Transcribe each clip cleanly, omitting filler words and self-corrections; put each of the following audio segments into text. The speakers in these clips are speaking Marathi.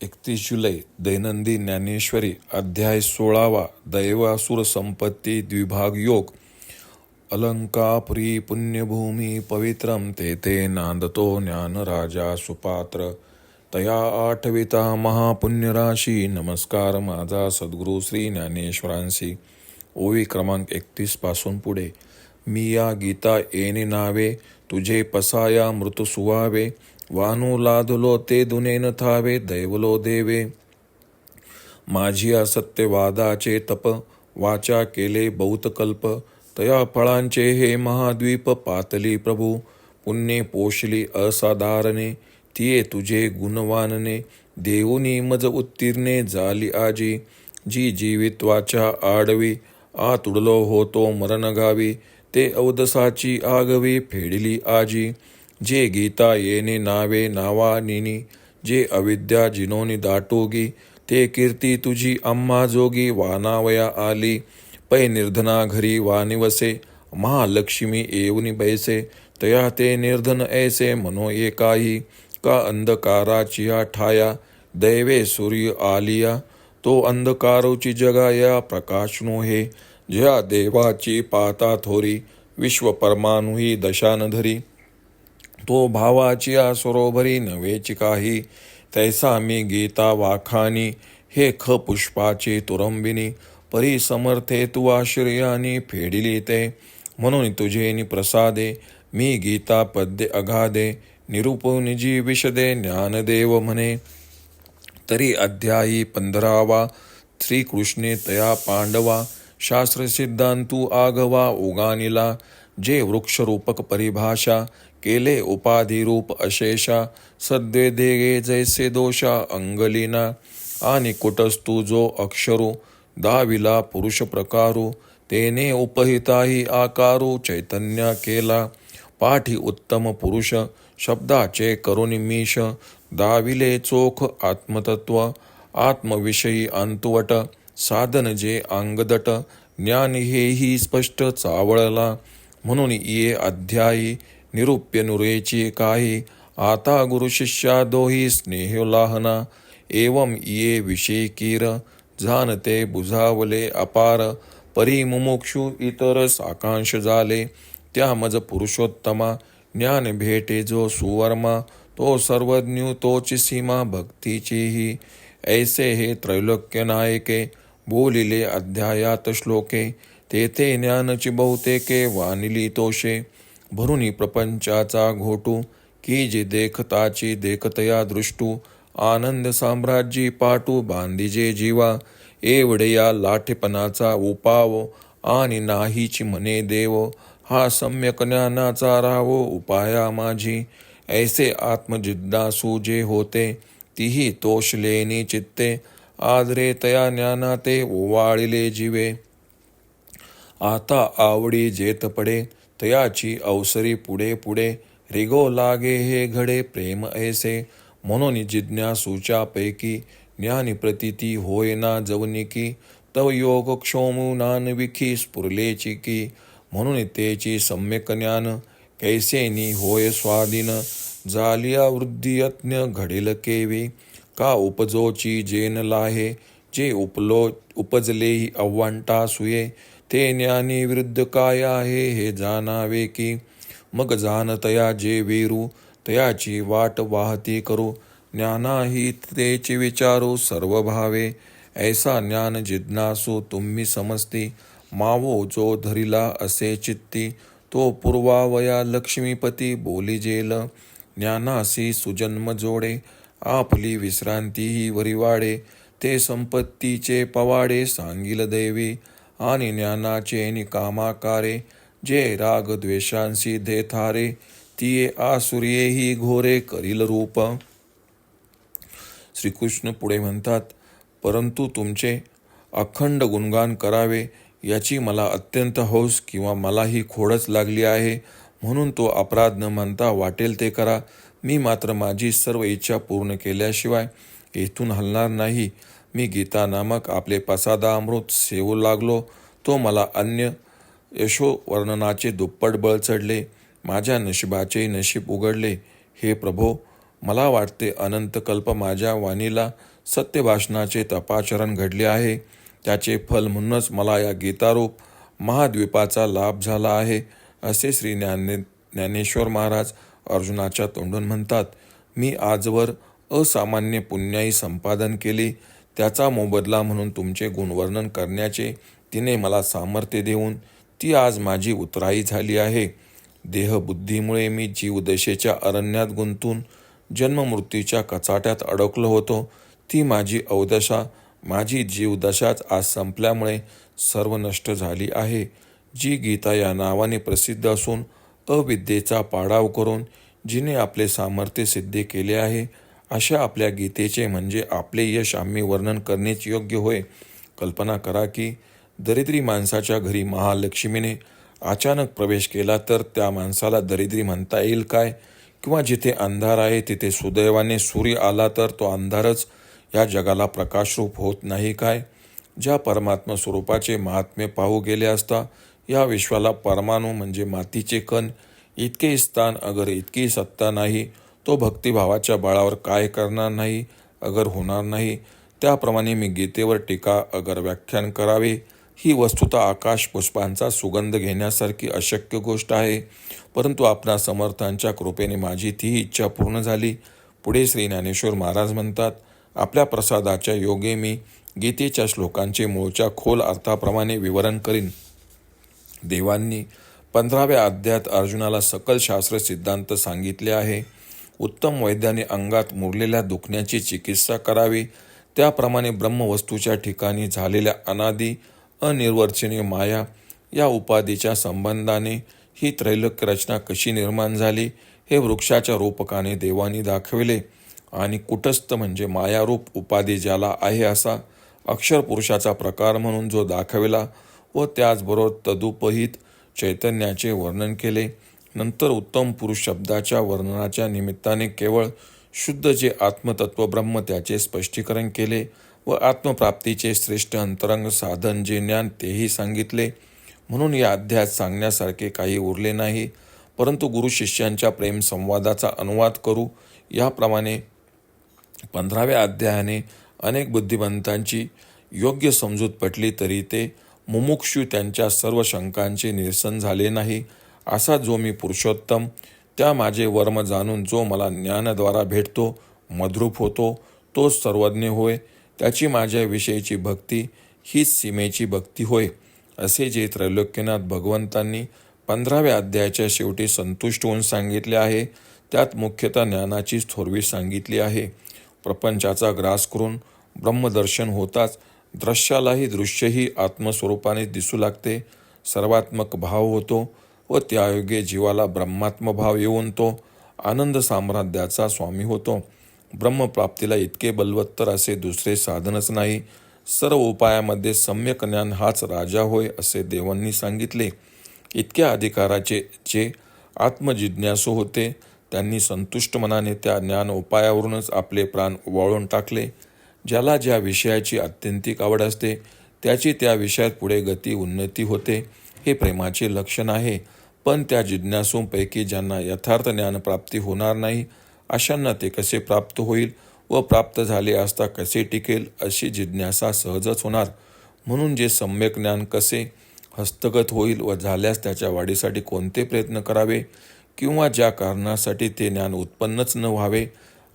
जुलै दैनंदिन ज्ञानेश्वरी अध्याय 16वा दैवासुर संपत्ती द्विभाग योग. अलंकापुरी पुण्यभूमी पवित्रम तेथे नांदतो ज्ञानराजा सुपात्र. तया आठविता महापुण्यराशी नमस्कार माझा सद्गुरू श्री ज्ञानेश्वरांशी. ओवी क्रमांक 31 पासून पुढे. मी या गीता येणे नावे तुझे पसाया मृत सुवावे. वानू लादलो ते दुनेन थावे दैवलो देवे. माझी सत्यवादाचे तप वाचा केले बहुत कल्प. तया फळांचे हे महाद्वीप पातली प्रभू. पुण्ये पोषली असाधारणे तिये तुझे गुणवानने. देऊनी मज उत्तीर्णे झाली आजी. जी जीवित्वाच्या आडवी तुडलो होतो मरण गावी. ते अवदसाची आगवी फेडिली आजी. जे गीता येणे नावे नावानिनी. जे अविद्या जिनोनी दाटोगी. ते कीर्ती तुझी आम्हा जोगी वानावया आली. पै निर्धना घरी वानिवसे. महालक्ष्मी येऊनी बैसे. तया ते निर्धन ऐसे मनो एकाही. का अंधकाराची ठाया दैवे सूर्य आलिया. तो अंधकारोची जगाया प्रकाशनो हे. ज्या देवाची पाता थोरी विश्व परमाणुही दशान धरी. तो भावाची सरोभरी नव्हेची काही. तैसा मी गीता वाखानी हे ख पुष्पाची तुरंबिनी. परी समर्थे तू आश्रयानी फेडिली ते. म्हणून तुझे प्रसादे मी गीता पद्य अगाधे. निरूपनिजी विशदे ज्ञानदेव म्हणे. तरी अध्यायी 15वा. श्रीकृष्णे तया पांडवा शास्त्र सिद्धांतू आगवा उगानिला. जे वृक्षरूपक परिभाषा केले उपाधिरूप अशेषा. सद्वे देगे जैसे दोषा अंगलीना. आणि कुटस्तू जो अक्षरू दाविला पुरुष प्रकारू. तेने उपहिताही आकारू चैतन्य केला. पाठी उत्तम पुरुष शब्दाचे करुणी मीश. दाविले चोख आत्मतत्व आत्मविषयी अंतुवट. साधन जे अंगदट ज्ञान हेही स्पष्ट चावळला. म्हणून ये अध्यायी निरूप्य नुरेची काही. आता गुरु शिष्या दोही स्नेहोलाहना. एवं ये विषय कीर जाणते बुझावले अपार. परी मुमुक्षु इतर साकांश झाले. त्या मज पुरुषोत्तमा ज्ञान भेटे जो सुवर्मा. तो सर्वज्ञ तोची सीमा भक्तीचीही. ऐसे हे त्रैलोक्य नायके बोलिले अध्यायात श्लोके. तेथे ज्ञानची बहुतेके वानिली तोषे. भरुनी प्रपंचाचा घोटू की जे देखताची देखतया दृष्टू. आनंद साम्राज्यी पाटू बांधिजे जीवा. एवढे या लाठेपणाचा उपाव आणि नाहीची म्हणे देव. हा सम्यक ज्ञानाचा रावो उपाया माझी. ऐसे आत्मजिज्ञासू जे होते तीही तोषलेनी चित्ते. आदरे तया ज्ञानाते ओवाळिले जीवे. आता आवडी जेत पडे तयाची अवसरी पुढे पुढे. रिगो लागे हे घडे प्रेम ऐसे. म्हणून जिज्ञासूच्या पैकी ज्ञानी प्रतीती होय ना जवनिकी. तव योग क्षोमू नानविखी स्फुरलेची की. म्हणून तेची सम्यक ज्ञान कैसेनी होय स्वाधीन. जालिया वृद्धी यज्ञ घडेल केवी. का उपजोची जेन लाहे. जे उपजलेही अव्वांटा सुये. ते ज्ञानी विरुद्ध काय आहे हे जाणावे की. मग जाणतया जे वीरू तयाची वाट वाहती करू. ज्ञानाही तेची विचारू सर्व भावे. ऐसा ज्ञान जिज्ञासू तुम्ही समजती. मावो जो धरिला असे चित्ती. तो पूर्वावया लक्ष्मीपती बोली जेल. ज्ञानासी सुजन्म जोडे आपली विश्रांतीही वरिवाडे. ते संपत्तीचे पवाडे सांगिल देवी. आणि ज्ञानाचे निकामाकारे. जे राग द्वेषांशी देथारे. तिये आसुरियेही घोरे करील रूप. श्रीकृष्ण पुढे म्हणतात, परंतु तुमचे अखंड गुणगान करावे याची मला अत्यंत हौस किंवा मलाही खोडच लागली आहे. म्हणून तो अपराध न म्हणता वाटेल ते करा. मी मात्र माझी सर्व इच्छा पूर्ण केल्याशिवाय येथून हलणार नाही. मी गीता नामक आपले प्रसादामृत सेवू लागलो. तो मला अन्य यशोवर्णनाचे दुप्पट बळ चढले. माझ्या नशिबाचे नशीब उघडले. हे प्रभो, मला वाटते अनंत कल्प माझ्या वाणीला सत्यभाषणाचे तपाचरण घडले आहे. त्याचे फल म्हणूनच मला या गीतारूप महाद्वीपाचा लाभ झाला आहे, असे श्री ज्ञानेश्वर महाराज अर्जुनाच्या तोंडून म्हणतात. मी आजवर असामान्य पुण्याई संपादन केली. त्याचा मोबदला म्हणून तुमचे गुणवर्णन करण्याचे तिने मला सामर्थ्य देऊन ती आज माझी उतराई झाली आहे. देहबुद्धीमुळे मी जीवदशेच्या अरण्यात गुंतून जन्ममृत्यूच्या कचाट्यात अडकलो होतो. ती माझी अवदशा, माझी जीवदशाच आज संपल्यामुळे सर्व नष्ट झाली आहे. जी गीता या नावाने प्रसिद्ध असून अविद्येचा पाडाव करून जिने आपले सामर्थ्य सिद्ध केले आहे, अशा आपल्या गीतेचे म्हणजे आपले यश आम्ही वर्णन करणेच योग्य होय. कल्पना करा की दरिद्री माणसाच्या घरी महालक्ष्मीने अचानक प्रवेश केला तर त्या माणसाला दरिद्री म्हणता येईल काय? किंवा जिथे अंधार आहे तिथे सुदैवाने सूर्य आला तर तो अंधारच या जगाला प्रकाशरूप होत नाही काय? ज्या परमात्मा स्वरूपाचे महात्म्य पाहू गेले असता या विश्वाला परमाणू म्हणजे मातीचे कण इतके स्थान अगर इतकी सत्ता नाही, तो भक्तिभावाच्या बळावर काय करणार नाही, अगर होणार नाही. त्याप्रमाणे मी गीतेवर टीका अगर व्याख्यान करावे ही वस्तुतः आकाश पुष्पांचा सुगंध घेण्यासारखी अशक्य गोष्ट आहे. परंतु आपणा समर्थांच्या कृपेने माझी तीही इच्छा पूर्ण झाली. पुढे श्री ज्ञानेश्वर महाराज म्हणतात, आपल्या प्रसादाच्या योगे मी गीतेच्या श्लोकांचे मूळच्या खोल अर्थाप्रमाणे विवरण करीन. देवांनी 15व्या अध्यायात अर्जुनाला सकल शास्त्र सिद्धांत सांगितले आहे. उत्तम वैद्याने अंगात मुरलेल्या दुखण्याची चिकित्सा करावी. त्याप्रमाणे ब्रह्मवस्तूच्या ठिकाणी झालेल्या अनादी अनिर्वचनीय माया या उपाधीच्या संबंधाने ही त्रैलोक्य रचना कशी निर्माण झाली हे वृक्षाच्या रूपकाने देवानी दाखविले. आणि कुटस्थ म्हणजे मायारूप उपाधी ज्याला आहे असा अक्षर पुरुषाचा प्रकार म्हणून जो दाखविला व त्याचबरोबर तदुपहित चैतन्याचे वर्णन केले. नंतर उत्तम पुरुष शब्दाच्या वर्णनाच्या निमित्ताने केवळ शुद्ध जे आत्मतत्व ब्रह्म त्याचे स्पष्टीकरण केले व आत्मप्राप्तीचे श्रेष्ठ अंतरंग साधन जे ज्ञान तेही सांगितले. म्हणून या अध्यायात सांगण्यासारखे काही उरले नाही, परंतु गुरु शिष्यांच्या प्रेमसंवादाचा अनुवाद करू. याप्रमाणे 15व्या अध्यायाने अनेक बुद्धिमंतांची योग्य समजूत पटली तरी ते मुमुक्षु त्यांच्या सर्व शंकांचे निरसन झाले नाही. असा जो मी पुरुषोत्तम, त्या माझे वर्म जाणून जो मला ज्ञानाद्वारा भेटतो, मद्रूप होतो, तोच सर्वज्ञ होय. त्याची माझ्याविषयीची भक्ती हीच सीमेची भक्ती होय. असे जे त्रैलोक्यनाथ भगवंतांनी 15व्या अध्यायाच्या शेवटी संतुष्ट होऊन सांगितले आहे, त्यात मुख्यतः ज्ञानाचीच थोरवी सांगितली आहे. प्रपंचाचा ग्रास करून ब्रह्मदर्शन होताच दृश्यालाही दृश्यही आत्मस्वरूपाने दिसू लागते. सर्वात्मक भाव होतो व त्यायोगे जीवाला ब्रह्मात्मभाव येऊन तो आनंद साम्राज्याचा स्वामी होतो. ब्रह्मप्राप्तीला इतके बलवत्तर असे दुसरे साधनच नाही. सर्व उपायामध्ये सम्यक ज्ञान हाच राजा होय असे देवांनी सांगितले. इतक्या अधिकाराचे जे आत्मजिज्ञासू होते त्यांनी संतुष्ट मनाने त्या ज्ञान उपायावरूनच आपले प्राण वाळून टाकले. ज्याला ज्या विषयाची आत्यंतिक आवड असते त्याची त्या विषयात पुढे गती उन्नती होते, हे प्रेमाचे लक्षण आहे. पण त्या जिज्ञासूंपैकी ज्यांना यथार्थ ज्ञानप्राप्ती होणार नाही अशांना ते कसे प्राप्त होईल व प्राप्त झाले असता कसे टिकेल अशी जिज्ञासा सहजच होणार. म्हणून जे सम्यक ज्ञान कसे हस्तगत होईल व झाल्यास त्याच्या वाढीसाठी कोणते प्रयत्न करावे किंवा ज्या कारणासाठी ते ज्ञान उत्पन्नच न व्हावे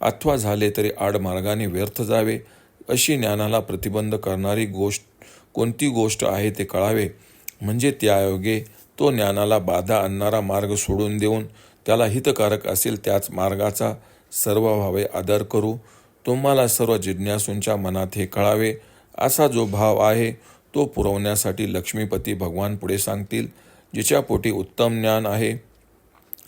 अथवा झाले तरी आडमार्गाने व्यर्थ जावे अशी ज्ञानाला प्रतिबंध करणारी कोणती गोष्ट आहे ते कळावे. म्हणजे त्यायोगे तो ज्ञानाला बाधा आणणारा मार्ग सोडून देऊन त्याला हितकारक असेल त्याच मार्गाचा सर्वभावे आदर करू. तुम्हाला सर्व जिज्ञासूंच्या मनात हे कळावे असा जो भाव आहे तो पुरवण्यासाठी लक्ष्मीपती भगवान पुढे सांगतील. जिच्या पोटी उत्तम ज्ञान आहे,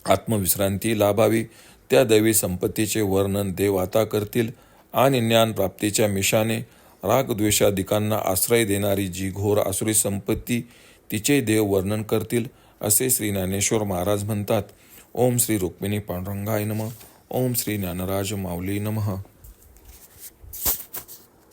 आत्मविश्रांती लाभावी, त्या दैवी संपत्तीचे वर्णन देव आता करतील. आणि ज्ञानप्राप्तीच्या मिशाने रागद्वेषादिकांना आश्रय देणारी जी घोर आसुरी संपत्ती तिचे देव वर्णन करतील, असे श्री ज्ञानेश्वर महाराज म्हणतात. ओम श्री रुक्मिणी पांडुरंगाय नमः. ओम श्री ज्ञानराज माऊली नमः.